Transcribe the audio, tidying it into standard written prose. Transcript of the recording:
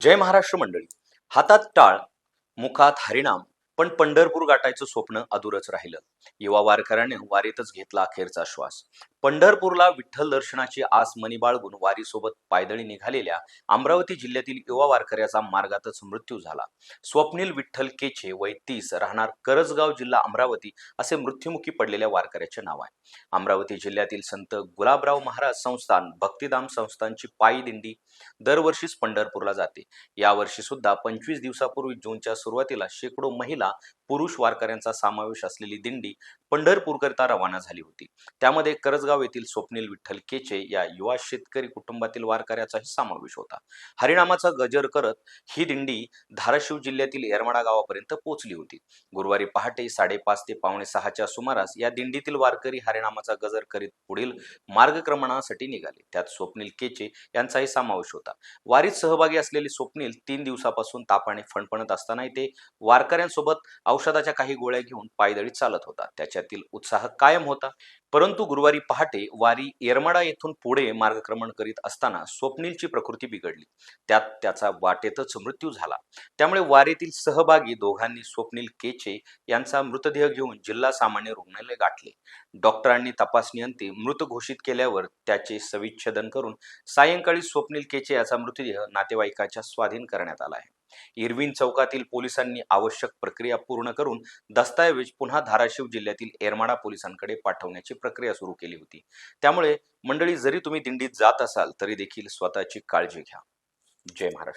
जय महाराष्ट्र मंडळी. हातात टाळ, मुखात हरिनाम, पण पंढरपूर गाठायचं स्वप्न अधुरच राहिलं. युवा वारकऱ्याने वारीतच घेतला अखेरचा श्वास. पंढरपूरला विठ्ठल दर्शनाची आस मनी बाळगून वारीसोबत पायदळी निघालेल्या अमरावती जिल्ह्यातील युवा वारकऱ्याचा मार्गातच मृत्यू झाला. स्वप्नील विठ्ठल केचे, वय 30, राहणार करजगाव, जिल्हा अमरावती, असे मृत्युमुखी पडलेल्या वारकऱ्याचे नाव आहे. अमरावती जिल्ह्यातील संत गुलाबराव महाराज संस्थान भक्तिधाम संस्थानची पायी दिंडी दरवर्षीच पंढरपूरला जाते. यावर्षी सुद्धा 25 दिवसापूर्वी जूनच्या सुरुवातीला शेकडो महिला, पुरुष वारकऱ्यांचा समावेश असलेली दिंडी पंढरपूरकरिता रवाना झाली होती. त्यामध्ये करजगाव येथील स्वप्नील विठ्ठल केचे या युवा शेतकरी कुटुंबातील वारकऱ्याचाही समावेश होता. हरिनामाचा गजर करत ही दिंडी धाराशिव जिल्ह्यातील येरमाडा गावापर्यंत पोहोचली होती. गुरुवारी पहाटे 5:30 ते 5:45च्या सुमारास या दिंडीतील वारकरी हरिनामाचा गजर करीत पुढील मार्गक्रमणासाठी निघाले. त्यात स्वप्नील केचे यांचाही समावेश होता. वारीत सहभागी असलेले स्वप्नील 3 दिवसापासून तापाने फणफणत असतानाही ते वारकऱ्यांसोबत औषधाच्या काही गोळ्या घेऊन पायदळी चालत होता. त्याच्यातील उत्साह कायम होता. परंतु गुरुवारी पहाटे वारी येरमाडा येथून पुढे मार्गक्रमण करीत असताना स्वप्नीलची प्रकृती बिघडली. त्यात त्याचा वाटेतच मृत्यू झाला. त्यामुळे वारीतील सहभागी दोघांनी स्वप्नील केचे यांचा मृतदेह घेऊन जिल्हा सामान्य रुग्णालय गाठले. डॉक्टरांनी तपासणीअंती मृत घोषित केल्यावर त्याचे शवविच्छेदन करून सायंकाळी स्वप्नील केचे याचा मृतदेह नातेवाईकाच्या स्वाधीन करण्यात आला आहे. इरविन चौकातील पोलिसांनी आवश्यक प्रक्रिया पूर्ण करून दस्तऐवज पुन्हा धाराशिव जिल्ह्यातील येरमाडा पोलिसांकडे पाठवण्याची प्रक्रिया सुरू केली होती. त्यामुळे मंडळी, जरी तुम्ही दिंडीत जात असाल तरी देखील स्वतःची काळजी घ्या. जय महाराष्ट्र.